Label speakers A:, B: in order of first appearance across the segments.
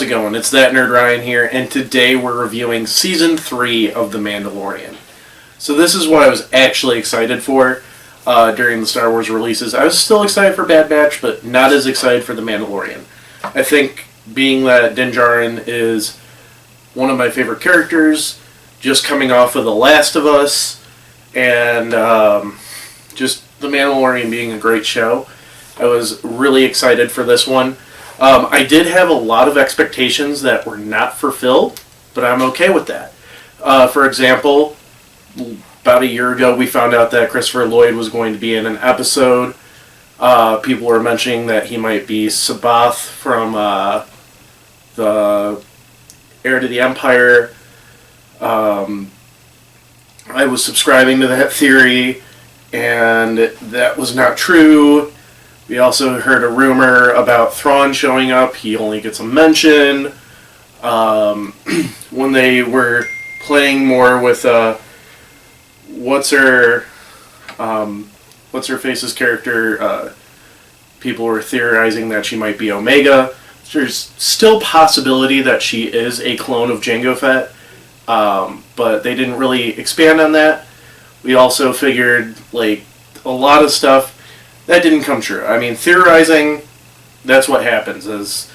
A: how's it going? It's That Nerd Ryan here, and today we're reviewing Season 3 of The Mandalorian. So this is what I was actually excited for during the Star Wars releases. I was still excited for Bad Batch, but not as excited for The Mandalorian. I think being that Din Djarin is one of my favorite characters, just coming off of The Last of Us, and just The Mandalorian being a great show, I was really excited for this one. I did have a lot of expectations that were not fulfilled, but I'm okay with that. For example, about a year ago we found out that Christopher Lloyd was going to be in an episode. People were mentioning that he might be Sabath from the Heir to the Empire. I was subscribing to that theory, and that was not true. We also heard a rumor about Thrawn showing up. He only gets a mention. When they were playing more with what's her face's character, people were theorizing that she might be Omega. There's still possibility that she is a clone of Jango Fett, but they didn't really expand on that. We also figured like a lot of stuff that didn't come true. I mean, theorizing, that's what happens, is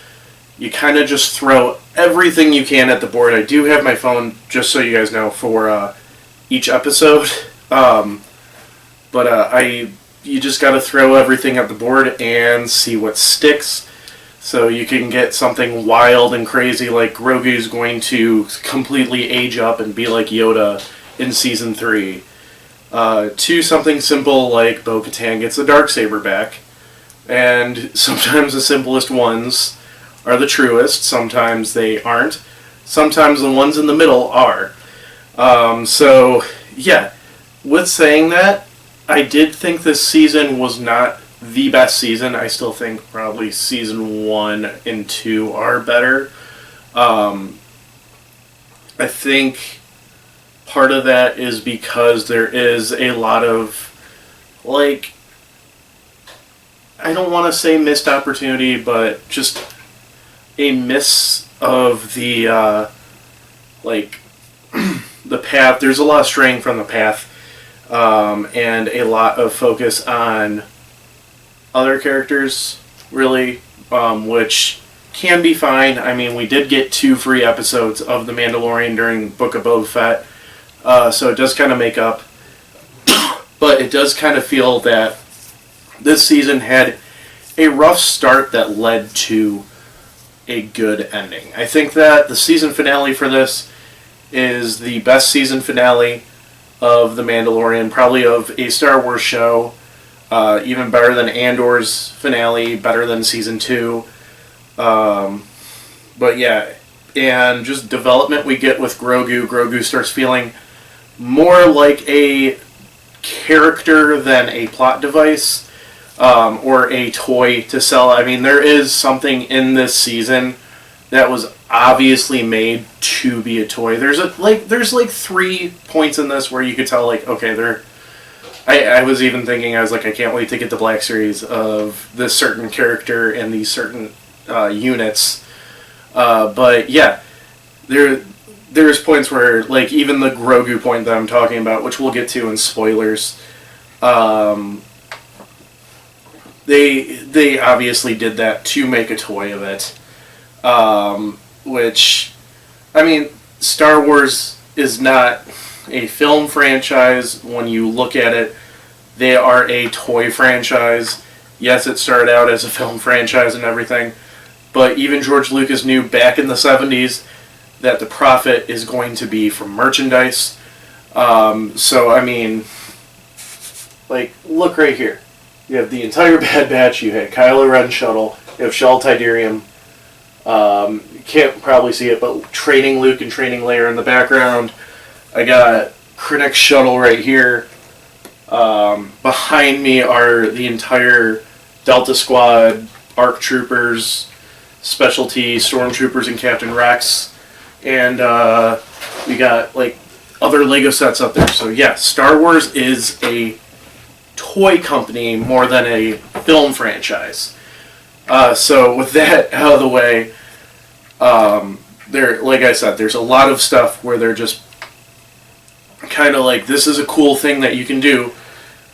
A: you kind of just throw everything you can at the board. I do have my phone, just so you guys know, for each episode. You just got to throw everything at the board and see what sticks. So you can get something wild and crazy like Grogu's going to completely age up and be like Yoda in Season 3. To something simple like Bo-Katan gets the Darksaber back. And sometimes the simplest ones are the truest, sometimes they aren't. Sometimes the ones in the middle are. So, yeah, with saying that, I did think this season was not the best season. I still think probably Season 1 and 2 are better. I think part of that is because there is a lot of, like, I don't want to say missed opportunity, but just a miss of the, the path. There's a lot of straying from the path, and a lot of focus on other characters, really, which can be fine. I mean, we did get 2 free episodes of The Mandalorian during Book of Boba Fett, so it does kind of make up. But it does kind of feel that this season had a rough start that led to a good ending. I think that the season finale for this is the best season finale of The Mandalorian, probably of a Star Wars show. Even better than Andor's finale, better than Season 2. But yeah, and just development we get with Grogu. Grogu starts feeling more like a character than a plot device, or a toy to sell. I mean, there is something in this season that was obviously made to be a toy. There's 3 points in this where you could tell, like, okay, I was even thinking, I was like, I can't wait to get the Black Series of this certain character and these certain units. But yeah, there's points where, like, even the Grogu point that I'm talking about, which we'll get to in spoilers, they obviously did that to make a toy of it. Which, I mean, Star Wars is not a film franchise. When you look at it, they are a toy franchise. Yes, it started out as a film franchise and everything, but even George Lucas knew back in the 70s that the profit is going to be from merchandise. So, I mean, like, look right here. You have the entire Bad Batch, you had Kylo Ren shuttle, you have Shell Tydirium. You can't probably see it, but training Luke and training Leia in the background. I got Krennic's shuttle right here. Behind me are the entire Delta Squad, ARC Troopers, Specialty, Stormtroopers, and Captain Rex. And we got, like, other Lego sets up there. So yeah, Star Wars is a toy company more than a film franchise. So with that out of the way, There, like I said, there's a lot of stuff where they're just kind of like, this is a cool thing that you can do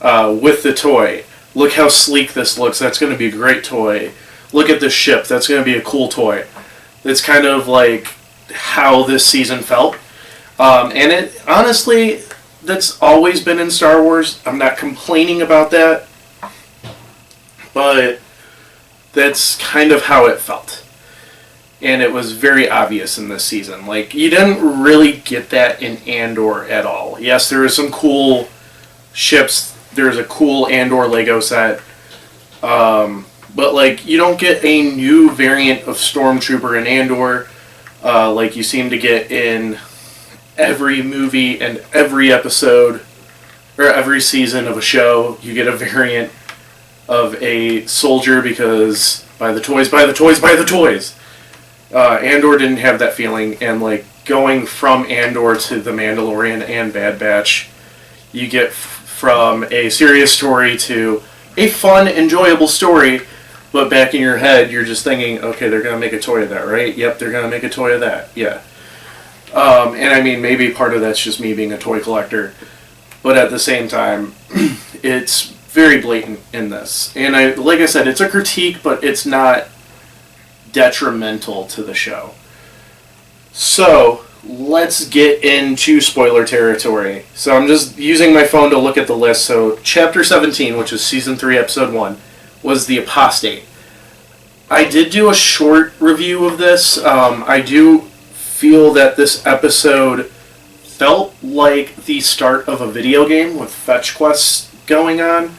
A: with the toy. Look how sleek this looks. That's going to be a great toy. Look at this ship. That's going to be a cool toy. It's kind of like how this season felt. And it, honestly, that's always been in Star Wars. I'm not complaining about that. But that's kind of how it felt. And it was very obvious in this season. Like, you didn't really get that in Andor at all. Yes, there are some cool ships. There's a cool Andor Lego set. But, like, you don't get a new variant of Stormtrooper in Andor like you seem to get in every movie and every episode or every season of a show. You get a variant of a soldier because buy the toys, buy the toys, buy the toys. Andor didn't have that feeling, and like going from Andor to The Mandalorian and Bad Batch, you get from a serious story to a fun, enjoyable story, but back in your head, you're just thinking, okay, they're going to make a toy of that, right? Yep, they're going to make a toy of that, yeah. And I mean, maybe part of that's just me being a toy collector, but at the same time, it's very blatant in this. And like I said, it's a critique, but it's not detrimental to the show. So, let's get into spoiler territory. So I'm just using my phone to look at the list. So, Chapter 17, which is Season 3, Episode 1, was The Apostate. I did do a short review of this. I do feel that this episode felt like the start of a video game with fetch quests going on.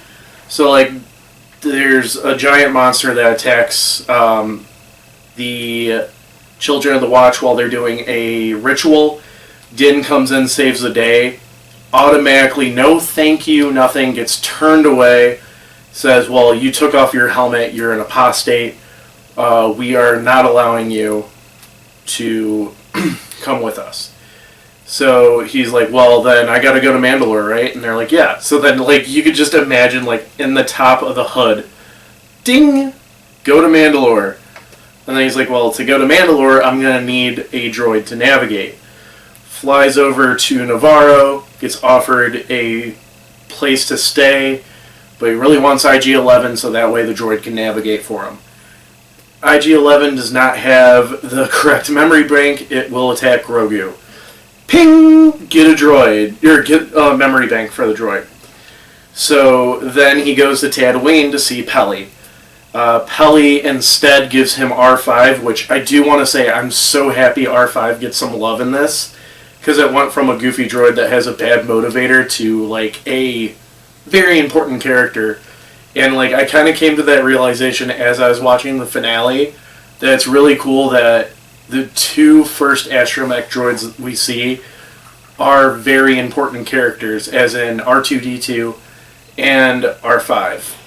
A: So, like, there's a giant monster that attacks the Children of the Watch while they're doing a ritual. Din comes in, saves the day. Automatically, no thank you, nothing, gets turned away. Says, well, you took off your helmet, you're an apostate. We are not allowing you to come with us. So he's like, well, then I gotta go to Mandalore, right? And they're like, yeah. So then, like, you could just imagine, like, in the top of the hood, ding, go to Mandalore. And then he's like, well, to go to Mandalore, I'm going to need a droid to navigate. Flies over to Navarro, gets offered a place to stay, but he really wants IG-11 so that way the droid can navigate for him. IG-11 does not have the correct memory bank. It will attack Grogu. Ping! Get a droid. Or get a memory bank for the droid. So then he goes to Tatooine to see Peli. Peli instead gives him R5, which I do want to say I'm so happy R5 gets some love in this, because it went from a goofy droid that has a bad motivator to like a very important character. And like I kind of came to that realization as I was watching the finale, that it's really cool that the two first astromech droids we see are very important characters, as in R2-D2 and R5.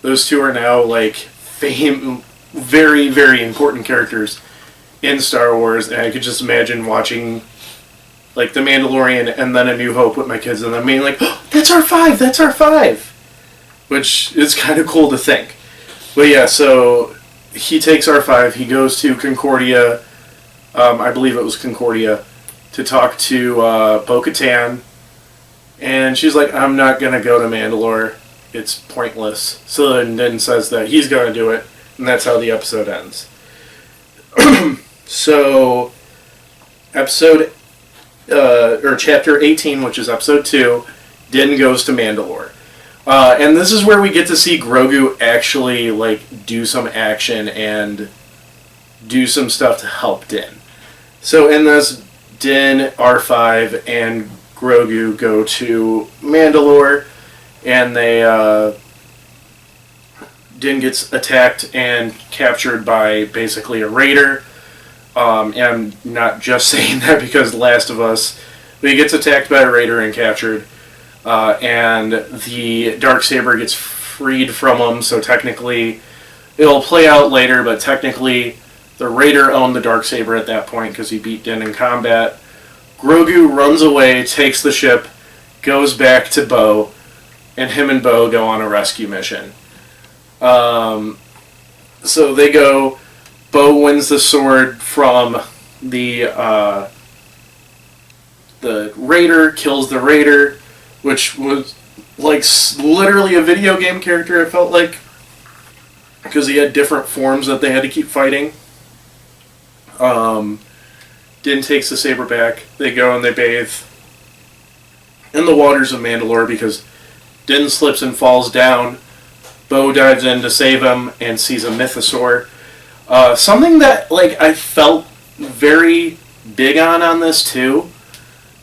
A: Those two are now like very, very important characters in Star Wars, and I could just imagine watching like The Mandalorian and then A New Hope with my kids and them being like, oh, that's R5, that's R5, which is kind of cool to think. But yeah, so he takes R5, he goes to Concordia, I believe it was Concordia, to talk to Bo-Katan. And she's like, I'm not going to go to Mandalore. It's pointless. So then Din says that he's going to do it. And that's how the episode ends. So, Chapter 18, which is Episode 2, Din goes to Mandalore. And this is where we get to see Grogu actually, like, do some action and do some stuff to help Din. So in this, Din, R5, and Grogu go to Mandalore, and they Din gets attacked and captured by basically a raider. And I'm not just saying that because Last of Us, but he gets attacked by a raider and captured, and the Darksaber gets freed from him. So technically, it'll play out later, but technically, the raider owned the Darksaber at that point because he beat Din in combat. Grogu runs away, takes the ship, goes back to Bo, and him and Bo go on a rescue mission. So they go, Bo wins the sword from the raider, kills the raider, which was like literally a video game character, it felt like, because he had different forms that they had to keep fighting. Din takes the saber back. They go and they bathe in the waters of Mandalore because Din slips and falls down. Bo dives in to save him and sees a mythosaur. Something that I felt very big on this too,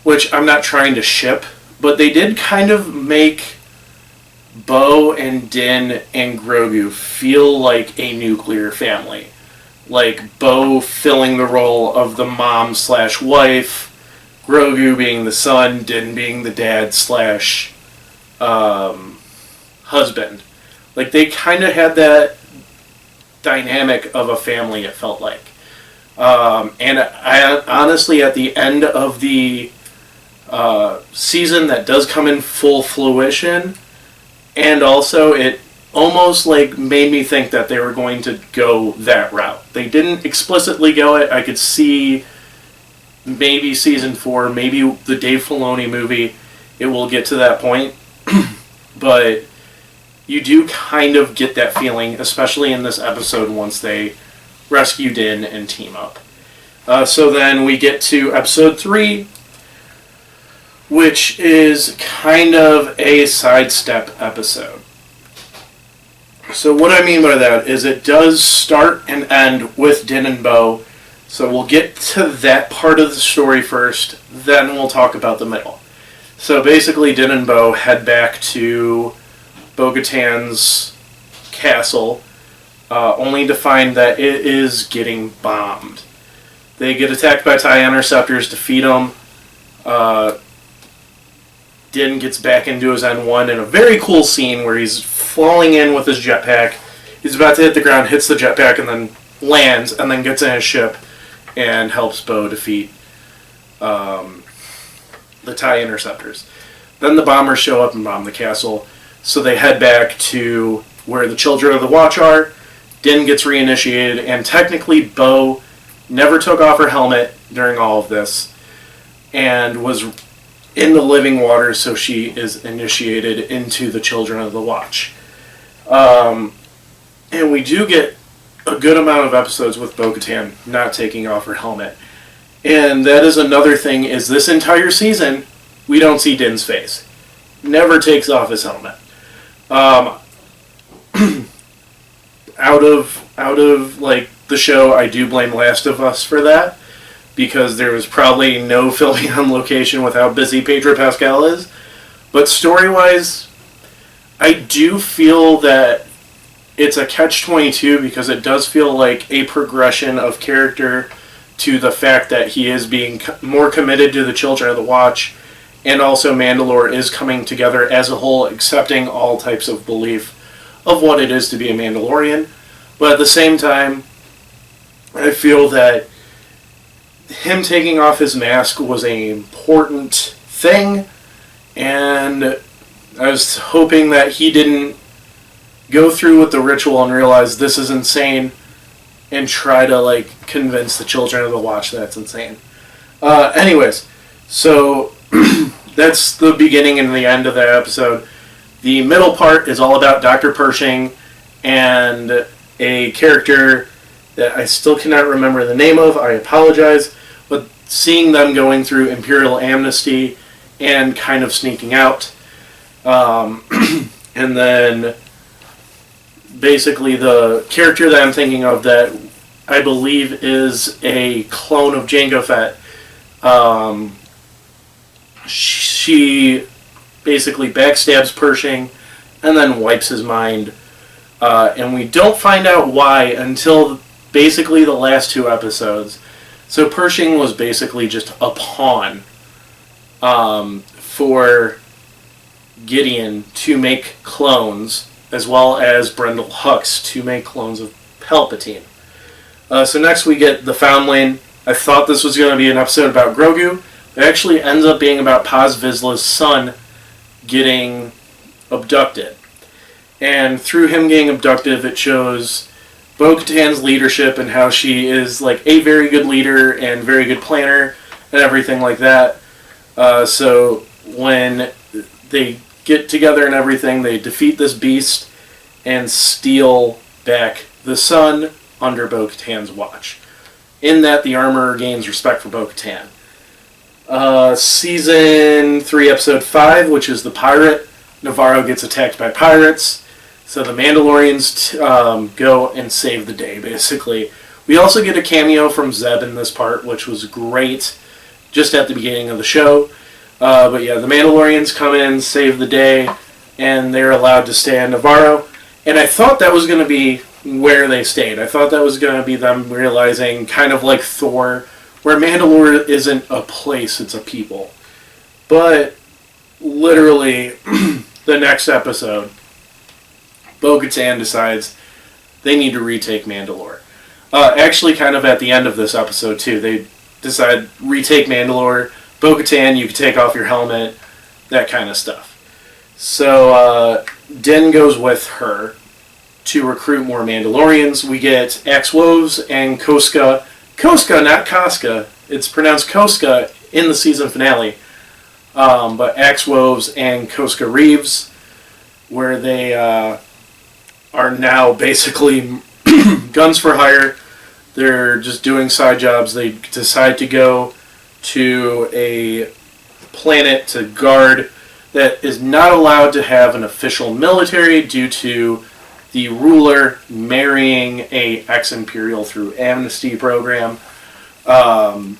A: which I'm not trying to ship, but they did kind of make Bo and Din and Grogu feel like a nuclear family. Like Bo filling the role of the mom / wife, Grogu being the son, Din being the dad / husband. Like they kind of had that dynamic of a family, it felt like. And I honestly, at the end of the season, that does come in full fruition, and also it almost made me think that they were going to go that route. They didn't explicitly go it. I could see maybe season 4, maybe the Dave Filoni movie, it will get to that point. But you do kind of get that feeling, especially in this episode once they rescue Din and team up. So then we get to episode 3, which is kind of a sidestep episode. So what I mean by that is it does start and end with Din and Bo. So we'll get to that part of the story first, then we'll talk about the middle. So basically Din and Bo head back to Bo-Katan's castle, only to find that it is getting bombed. They get attacked by TIE interceptors, defeat them. Din gets back into his N1 in a very cool scene where he's falling in with his jetpack. He's about to hit the ground, hits the jetpack, and then lands, and then gets in his ship and helps Bo defeat the TIE interceptors. Then the bombers show up and bomb the castle, so they head back to where the Children of the Watch are. Din gets reinitiated, and technically Bo never took off her helmet during all of this and was in the living water, so she is initiated into the Children of the Watch. And we do get a good amount of episodes with Bo-Katan not taking off her helmet. And that is another thing, is this entire season, we don't see Din's face. Never takes off his helmet. Out of the show, I do blame Last of Us for that, because there was probably no filming on location with how busy Pedro Pascal is. But story-wise, I do feel that it's a catch-22, because it does feel like a progression of character to the fact that he is being more committed to the Children of the Watch, and also Mandalore is coming together as a whole, accepting all types of belief of what it is to be a Mandalorian. But at the same time, I feel that him taking off his mask was an important thing, and I was hoping that he didn't go through with the ritual and realize this is insane and try to convince the Children of the Watch that it's insane. Anyways, so that's the beginning and the end of that episode. The middle part is all about Dr. Pershing and a character that I still cannot remember the name of. I apologize. But seeing them going through Imperial amnesty and kind of sneaking out. And then basically the character that I'm thinking of that I believe is a clone of Jango Fett, she basically backstabs Pershing and then wipes his mind. And we don't find out why until basically the last 2 episodes. So Pershing was basically just a pawn for Gideon to make clones, as well as Brendel Hux to make clones of Palpatine. So next we get the Foundling. I thought this was going to be an episode about Grogu. It actually ends up being about Paz Vizsla's son getting abducted. And through him getting abducted, it shows Bo-Katan's leadership and how she is like a very good leader and very good planner and everything like that. So when they get together and everything, they defeat this beast and steal back the sun under Bo-Katan's watch. In that, the armorer gains respect for Bo-Katan. Season 3, Episode 5, which is the pirate. Navarro gets attacked by pirates. So the Mandalorians go and save the day, basically. We also get a cameo from Zeb in this part, which was great, just at the beginning of the show. But yeah, the Mandalorians come in, save the day, and they're allowed to stay on Navarro. And I thought that was going to be where they stayed. I thought that was going to be them realizing, kind of like Thor, where Mandalore isn't a place, it's a people. But literally, the next episode, Bo-Katan decides they need to retake Mandalore. Actually, kind of at the end of this episode, too, they decide, retake Mandalore. Bo-Katan, you can take off your helmet, that kind of stuff. So, Din goes with her to recruit more Mandalorians. We get Axe-Woves and Koska. Koska, not Casca. It's pronounced Koska in the season finale. But Axe-Woves and Koska Reeves, where they are now basically guns for hire. They're just doing side jobs. They decide to go to a planet to guard that is not allowed to have an official military due to the ruler marrying a ex-Imperial through amnesty program. And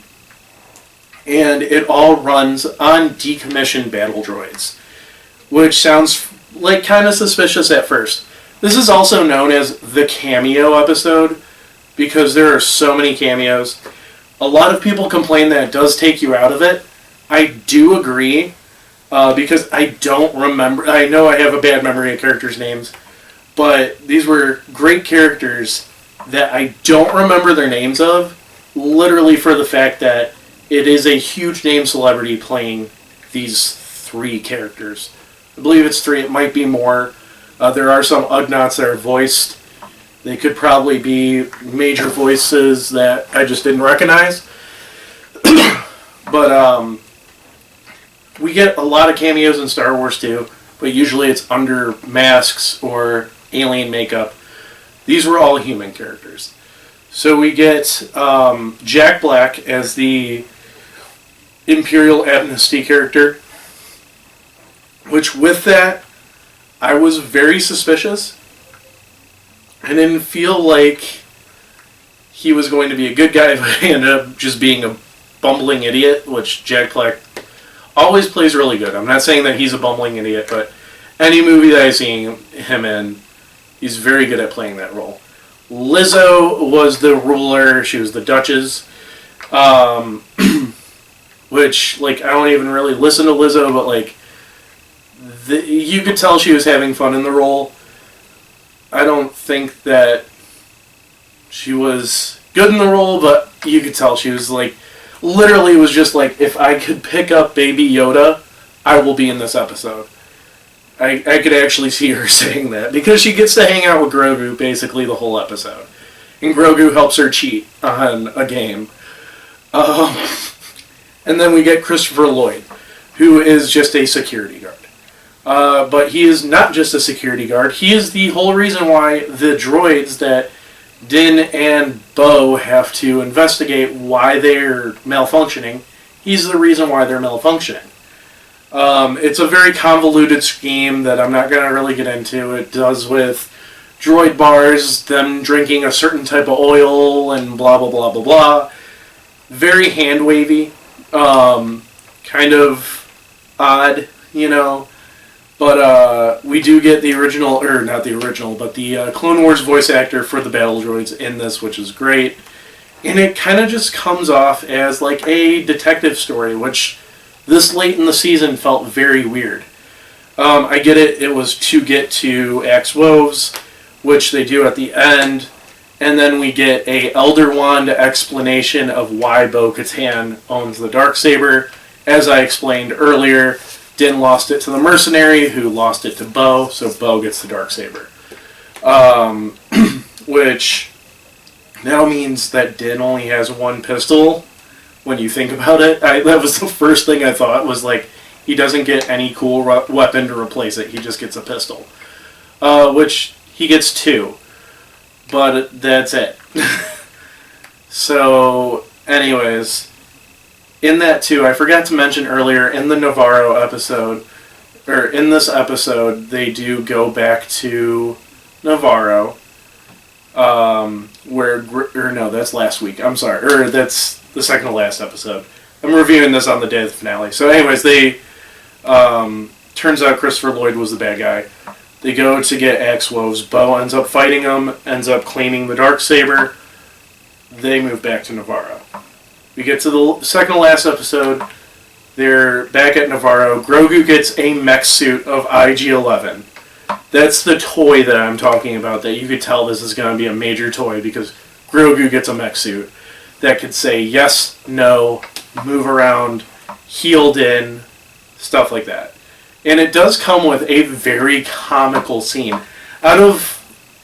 A: it all runs on decommissioned battle droids, which sounds like kind of suspicious at first. This is also known as the cameo episode because there are so many cameos. A lot of people complain that it does take you out of it. I do agree because I don't remember. I know I have a bad memory of characters' names, but these were great characters that I don't remember their names of, literally for the fact that it is a huge name celebrity playing these 3 characters. I believe it's 3. It might be more. There are some Ugnaughts that are voiced. They could probably be major voices that I just didn't recognize. But we get a lot of cameos in Star Wars too, but usually it's under masks or alien makeup. These were all human characters. So we get Jack Black as the Imperial Amnesty character, which with that, I was very suspicious. I didn't feel like he was going to be a good guy, but he ended up just being a bumbling idiot, which Jack Black always plays really good. I'm not saying that he's a bumbling idiot, but any movie that I've seen him in, he's very good at playing that role. Lizzo was the ruler. She was the Duchess. Which, like, I don't even really listen to Lizzo, but, like, you could tell she was having fun in the role. I don't think that she was good in the role, but you could tell she was, like, literally was just like, if I could pick up Baby Yoda, I will be in this episode. I could actually see her saying that, because she gets to hang out with Grogu basically the whole episode. And Grogu helps her cheat on a game. And then we get Christopher Lloyd, who is just a security guard. But he is not just a security guard. He is the whole reason why the droids that Din and Bo have to investigate why they're malfunctioning. He's the reason why they're malfunctioning. It's a very convoluted scheme that I'm not going to really get into. It does with droid bars, them drinking a certain type of oil, and blah, blah, blah, blah, blah. Very hand-wavy. Kind of odd, you know. But we do get the original, or not the original, but the Clone Wars voice actor for the battle droids in this, which is great. And it kind of just comes off as like a detective story, which this late in the season felt very weird. I get it, it was to get to Axe-Woves, which they do at the end, and then we get a Elder Wand explanation of why Bo-Katan owns the Darksaber. As I explained earlier, Din lost it to the mercenary, who lost it to Bo, so Bo gets the Darksaber. Which now means that Din only has one pistol. When you think about it, that was the first thing I thought, was like, he doesn't get any cool weapon to replace it. He just gets a pistol. Which, he gets 2. But that's it. So, anyways, in that too, I forgot to mention earlier, in the Navarro episode, or in this episode, they do go back to Navarro, that's last week, I'm sorry, or that's the second to last episode. I'm reviewing this on the day of the finale. So anyways, they, turns out Christopher Lloyd was the bad guy. They go to get Axe Woves. Bo ends up fighting him, ends up claiming the Darksaber. They move back to Navarro. We get to the second to last episode. They're back at Navarro. Grogu gets a mech suit of IG-11. That's the toy that I'm talking about, that you could tell this is going to be a major toy, because Grogu gets a mech suit that could say yes, no, move around, healed in, stuff like that. And it does come with a very comical scene. Out of,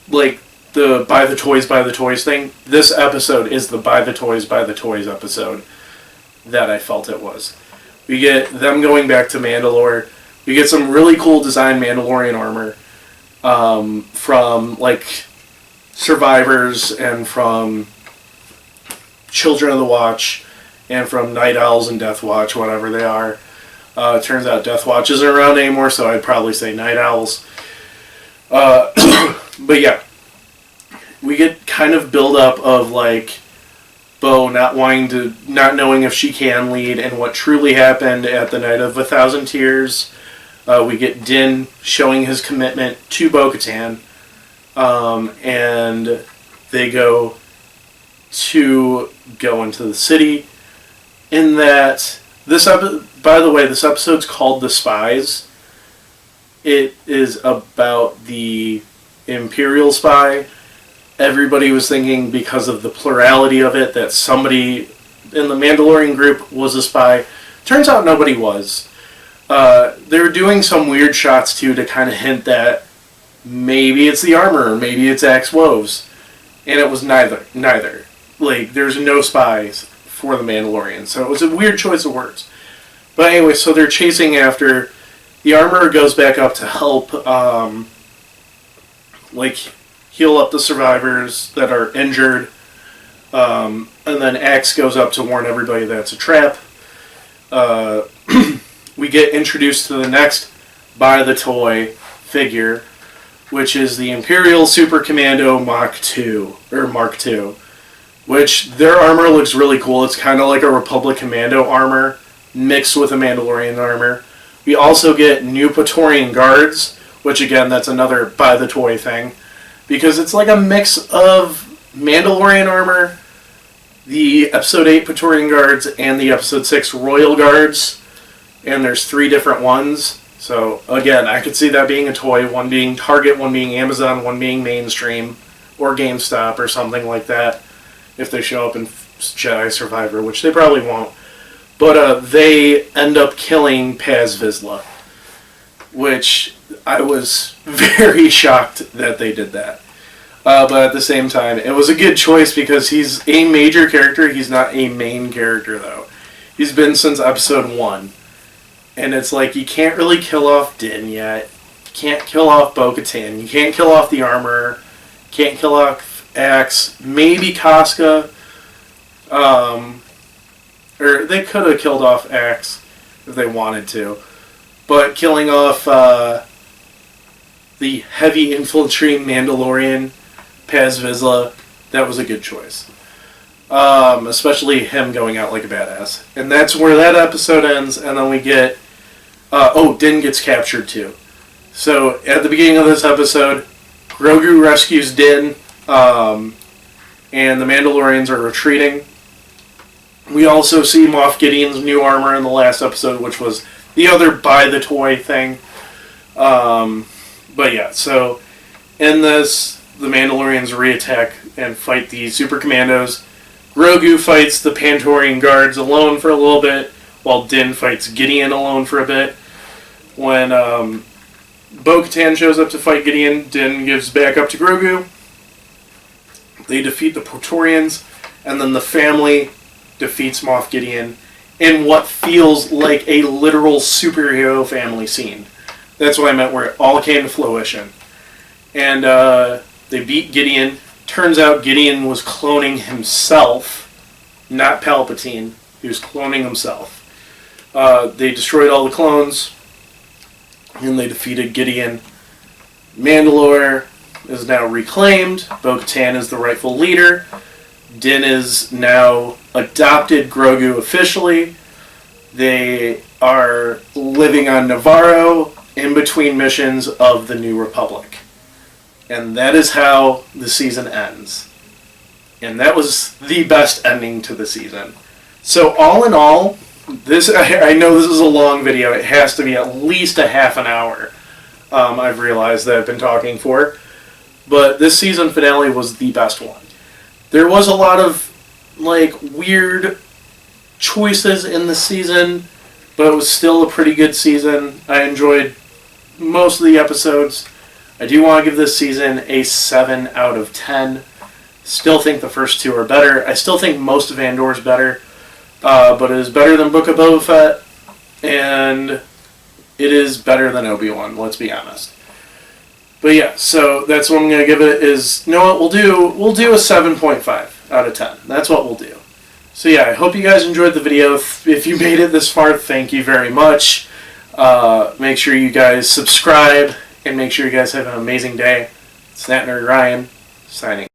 A: like, the buy the toys thing, this episode is the buy the toys episode that I felt it was. We get them going back to Mandalore. We get some really cool design Mandalorian armor from, like, survivors and from Children of the Watch and from Night Owls and Death Watch, whatever they are. It turns out Death Watch isn't around anymore, so I'd probably say Night Owls. But yeah, we get kind of build up of, like, Bo not knowing if she can lead and what truly happened at the Night of 1,000 Tears. We get Din showing his commitment to Bo-Katan, and they go into the city. In that, by the way, this episode's called The Spies. It is about the Imperial Spy. Everybody was thinking, because of the plurality of it, that somebody in the Mandalorian group was a spy. Turns out nobody was. They were doing some weird shots, too, to kind of hint that maybe it's the armor, or maybe it's Axe Woves. And it was neither. Like, there's no spies for the Mandalorian. So it was a weird choice of words. But anyway, so they're chasing after. The armorer goes back up to help, heal up the survivors that are injured. And then Axe goes up to warn everybody that it's a trap. We get introduced to the next Buy the Toy figure, which is the Imperial Super Commando Mark II, which their armor looks really cool. It's kind of like a Republic Commando armor mixed with a Mandalorian armor. We also get new Praetorian Guards, which again, that's another Buy the Toy thing, because it's like a mix of Mandalorian armor, the Episode 8 Praetorian Guards, and the Episode 6 Royal Guards, and there's 3 different ones. So again, I could see that being a toy, one being Target, one being Amazon, one being mainstream, or GameStop, or something like that, if they show up in Jedi Survivor, which they probably won't. But they end up killing Paz Vizsla, which I was very shocked that they did that. But at the same time, it was a good choice, because he's a major character. He's not a main character, though. He's been since Episode 1. And it's like, you can't really kill off Din yet. You can't kill off Bo-Katan. You can't kill off the armor. Can't kill off Axe. Maybe Casca. Or they could have killed off Axe if they wanted to. But killing off the heavy infiltrating Mandalorian, Paz Vizsla, that was a good choice. Especially him going out like a badass. And that's where that episode ends, and then we get... Din gets captured too. So, at the beginning of this episode, Grogu rescues Din, and the Mandalorians are retreating. We also see Moff Gideon's new armor in the last episode, which was the other Buy the Toy thing. But yeah, so in this, the Mandalorians re-attack and fight the Super Commandos. Grogu fights the Praetorian Guards alone for a little bit, while Din fights Gideon alone for a bit. When Bo-Katan shows up to fight Gideon, Din gives back up to Grogu. They defeat the Praetorians, and then the family defeats Moff Gideon in what feels like a literal superhero family scene. That's what I meant, where it all came to fruition. And they beat Gideon. Turns out Gideon was cloning himself, not Palpatine. He was cloning himself. They destroyed all the clones, and they defeated Gideon. Mandalore is now reclaimed. Bo-Katan is the rightful leader. Din is now adopted Grogu officially. They are living on Navarro in between missions of the New Republic. And that is how the season ends. And that was the best ending to the season. So all in all, this I know this is a long video. It has to be at least a half an hour. I've realized that I've been talking for. But this season finale was the best one. There was a lot of weird choices in the season, but it was still a pretty good season. I enjoyed most of the episodes. I do want to give this season a 7 out of 10. Still think the first two are better. I still think most of Andor is better, but it is better than Book of Boba Fett, and it is better than Obi-Wan, let's be honest. But yeah, so that's what I'm going to give it is, you know what, we'll do a 7.5 out of 10. That's what we'll do. So yeah, I hope you guys enjoyed the video. If you made it this far, thank you very much. Make sure you guys subscribe, and make sure you guys have an amazing day. It's Nat Nerd Ryan, signing.